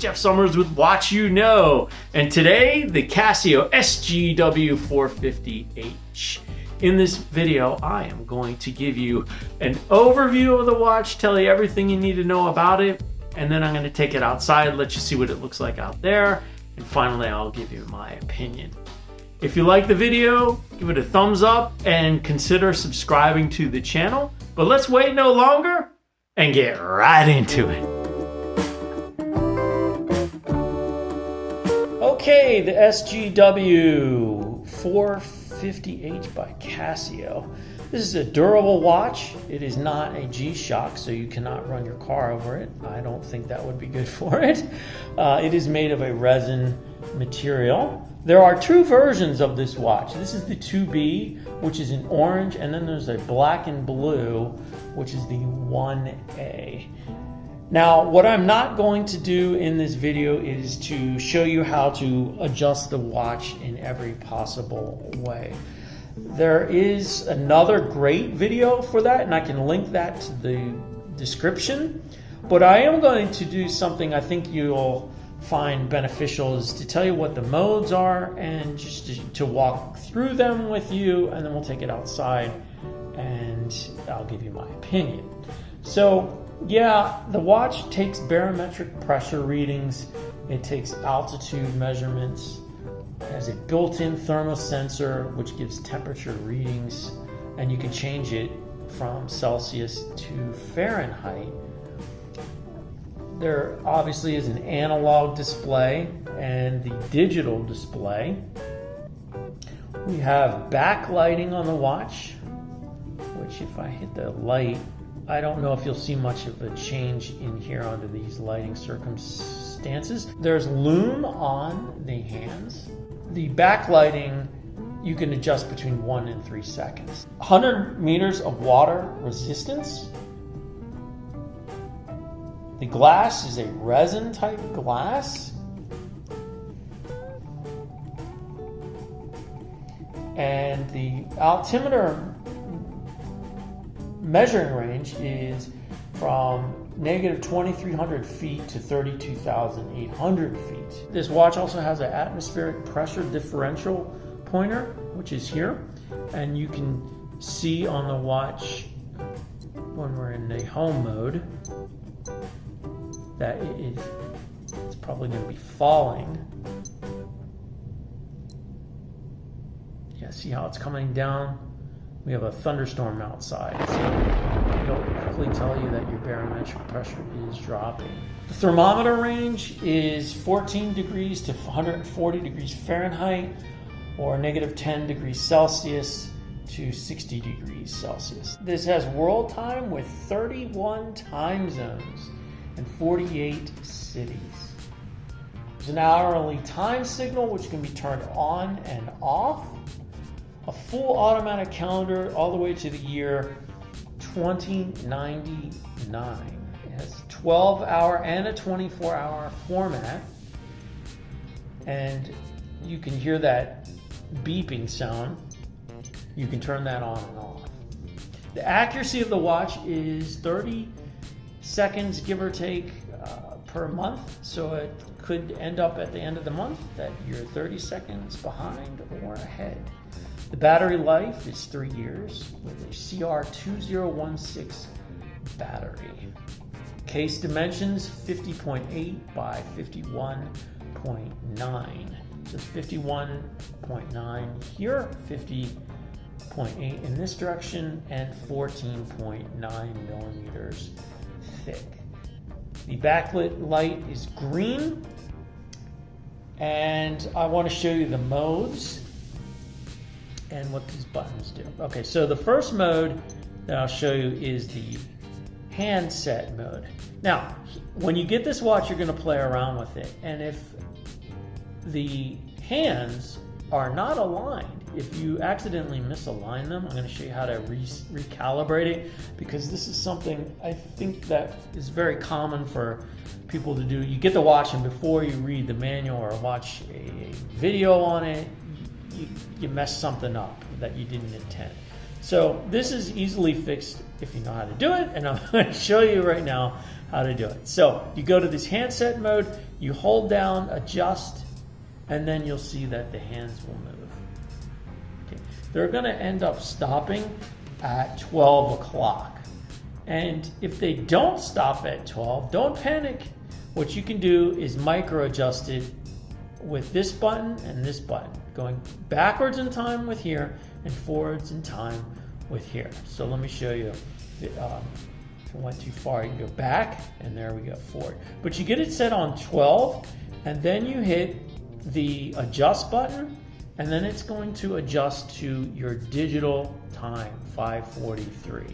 Jeff Summers with Watch You Know, and today the Casio SGW450H. In this video, I am going to give you an overview of the watch, tell you everything you need to know about it, and then I'm going to take it outside, let you see what it looks like out there, and finally I'll give you my opinion. If you like the video, give it a thumbs up and consider subscribing to the channel. But let's wait no longer and get right into it. Okay, the SGW450H by Casio. This is a durable watch. It is not a G-Shock, so you cannot run your car over it. I don't think that would be good for it. It is made of a resin material. There are two versions of this watch. This is the 2B, which is in orange, and then there's a black and blue, which is the 1A. Now, what I'm not going to do in this video is to show you how to adjust the watch in every possible way. There is another great video for that, and I can link that to the description. But I am going to do something I think you'll find beneficial, is to tell you what the modes are and just to walk through them with you, and then we'll take it outside and I'll give you my opinion. So yeah, the watch takes barometric pressure readings, it takes altitude measurements, it has a built-in thermosensor which gives temperature readings, and you can change it from Celsius to Fahrenheit. There obviously is an analog display and the digital display. We have backlighting on the watch, which if I hit the light, I don't know if you'll see much of a change in here under these lighting circumstances. There's lume on the hands. The backlighting you can adjust between 1 and 3 seconds. 100 meters of water resistance. The glass is a resin type glass. And the altimeter measuring range is from negative 2,300 feet to 32,800 feet. This watch also has an atmospheric pressure differential pointer, which is here. And you can see on the watch when we're in the home mode that it's probably going to be falling. Yeah, see how it's coming down? We have a thunderstorm outside, so it'll quickly tell you that your barometric pressure is dropping. The thermometer range is 14 degrees to 140 degrees Fahrenheit, or negative 10 degrees Celsius to 60 degrees Celsius. This has world time with 31 time zones and 48 cities. There's an hourly time signal which can be turned on and off. A full automatic calendar all the way to the year 2099. It has a 12-hour and a 24-hour format. And you can hear that beeping sound. You can turn that on and off. The accuracy of the watch is 30 seconds, give or take, per month. So it could end up at the end of the month that you're 30 seconds behind or ahead. The battery life is 3 years with a CR2016 battery. Case dimensions 50.8 by 51.9. So it's 51.9 here, 50.8 in this direction, and 14.9 millimeters thick. The backlit light is green, and I want to show you the modes and what these buttons do. Okay, so the first mode that I'll show you is the handset mode. Now, when you get this watch, you're going to play around with it, and if the hands are not aligned, if you accidentally misalign them, I'm going to show you how to recalibrate it, because this is something I think that is very common for people to do. You get the watch, and before you read the manual or watch a video on it, you mess something up that you didn't intend. So this is easily fixed if you know how to do it, and I'm going to show you right now how to do it. So you go to this handset mode, you hold down adjust, and then you'll see that the hands will move. Okay. They're going to end up stopping at 12 o'clock. And if they don't stop at 12, don't panic. What you can do is micro adjust it with this button and this button, going backwards in time with here and forwards in time with here. So let me show you. If it went too far, you can go back, and there we go, forward. But you get it set on 12, and then you hit the adjust button, and then it's going to adjust to your digital time, 5:43.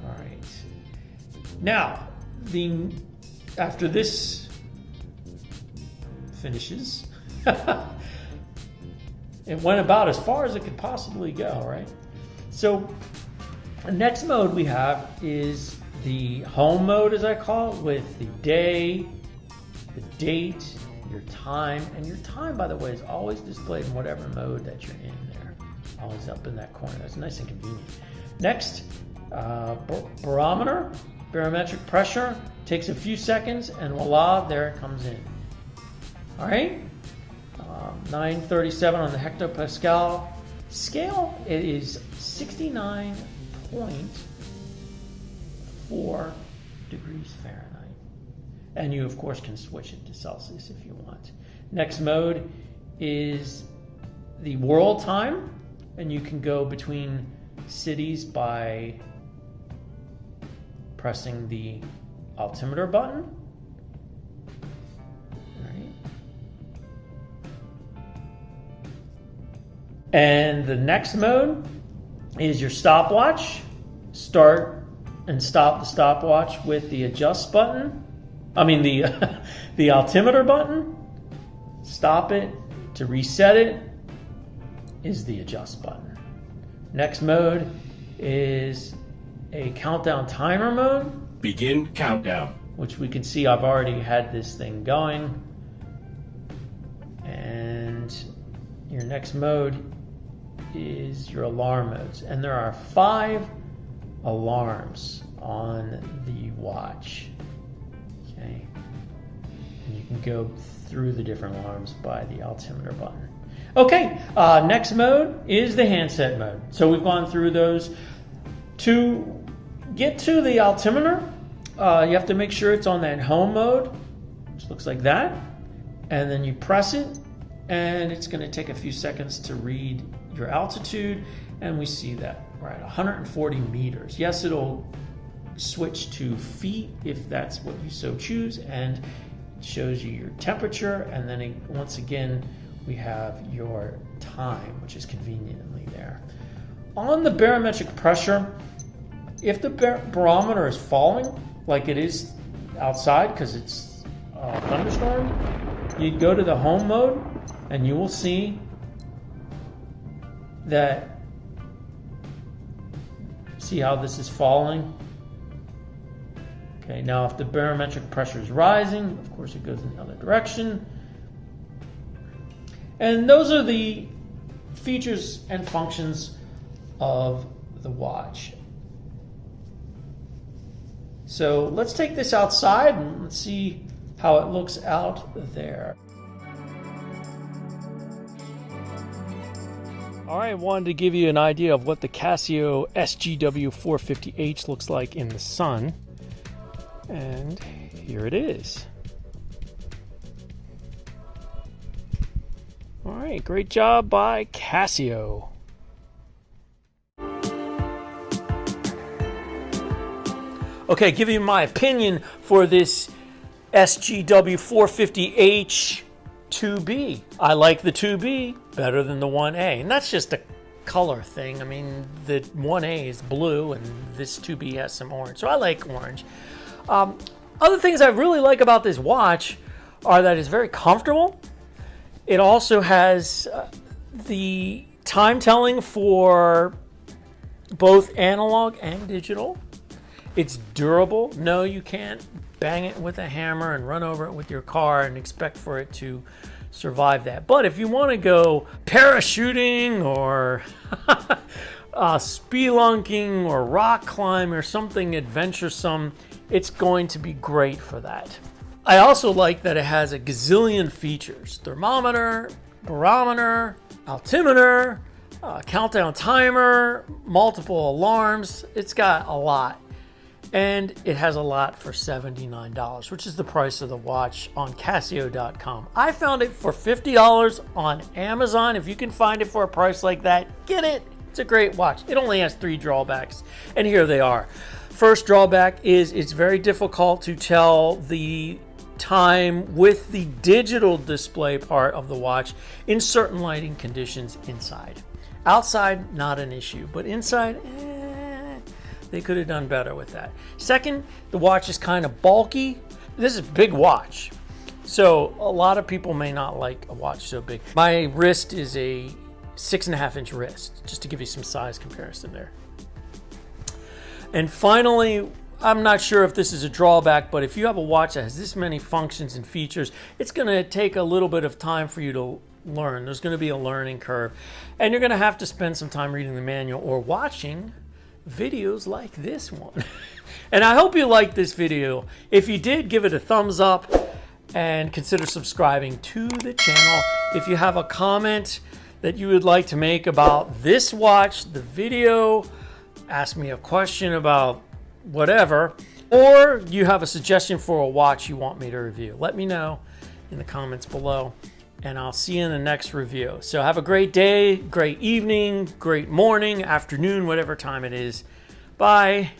All right. Now, after this finishes, it went about as far as it could possibly go, right? So the next mode we have is the home mode, as I call it, with the day, the date, your time. And your time, by the way, is always displayed in whatever mode that you're in there. Always up in that corner. That's nice and convenient. Next, barometer, barometric pressure. Takes a few seconds, and voila, there it comes in. All right? 937 on the hectopascal scale. It is 69.4 degrees Fahrenheit. And you, of course, can switch it to Celsius if you want. Next mode is the world time, and you can go between cities by pressing the altimeter button. And the next mode is your stopwatch. Start and stop the stopwatch with the adjust button. I mean the the altimeter button. Stop it to reset it is the adjust button. Next mode is a countdown timer mode. Begin countdown. Which we can see I've already had this thing going. And your next mode is your alarm modes, and there are 5 alarms on the watch. Okay, and you can go through the different alarms by the altimeter button. Okay, next mode is the handset mode. So we've gone through those. To get to the altimeter, you have to make sure it's on that home mode, which looks like that, and then you press it, and it's going to take a few seconds to read your altitude, and we see that we're at 140 meters. Yes, it'll switch to feet if that's what you so choose, and it shows you your temperature, and then once again we have your time, which is conveniently there. On the barometric pressure, if the barometer is falling like it is outside because it's a thunderstorm, you'd go to the home mode, and you will see that, see how this is falling? Okay, now if the barometric pressure is rising, of course it goes in the other direction. And those are the features and functions of the watch. So let's take this outside and let's see how it looks out there. All right, I wanted to give you an idea of what the Casio SGW450H looks like in the sun. And here it is. All right, great job by Casio. Okay, give you my opinion for this SGW450H 2B. I like the 2B better than the 1A, and that's just a color thing. I mean, the 1A is blue and this 2B has some orange, so I like orange. Other things I really like about this watch are that it's very comfortable. It also has the time telling for both analog and digital. It's durable. No, you can't bang it with a hammer and run over it with your car and expect for it to survive that. But if you want to go parachuting or spelunking or rock climb or something adventuresome, it's going to be great for that. I also like that it has a gazillion features: thermometer, barometer, altimeter, countdown timer, multiple alarms. It's got a lot. And it has a lot for $79, which is the price of the watch on Casio.com. I found it for $50 on Amazon. If you can find it for a price like that, get it. It's a great watch. It only has 3 drawbacks, and here they are. First drawback is it's very difficult to tell the time with the digital display part of the watch in certain lighting conditions inside. Outside, not an issue, but inside, they could have done better with that. Second, the watch is kind of bulky. This is a big watch, so a lot of people may not like a watch so big. My wrist is a 6.5-inch wrist, just to give you some size comparison there. And finally, I'm not sure if this is a drawback, but if you have a watch that has this many functions and features, it's going to take a little bit of time for you to learn. There's going to be a learning curve, and you're going to have to spend some time reading the manual or watching videos like this one. And I hope you liked this video. If you did, give it a thumbs up and consider subscribing to the channel. If you have a comment that you would like to make about this watch, the video, ask me a question about whatever, or you have a suggestion for a watch you want me to review, let me know in the comments below, and I'll see you in the next review. So have a great day, great evening, great morning, afternoon, whatever time it is. Bye.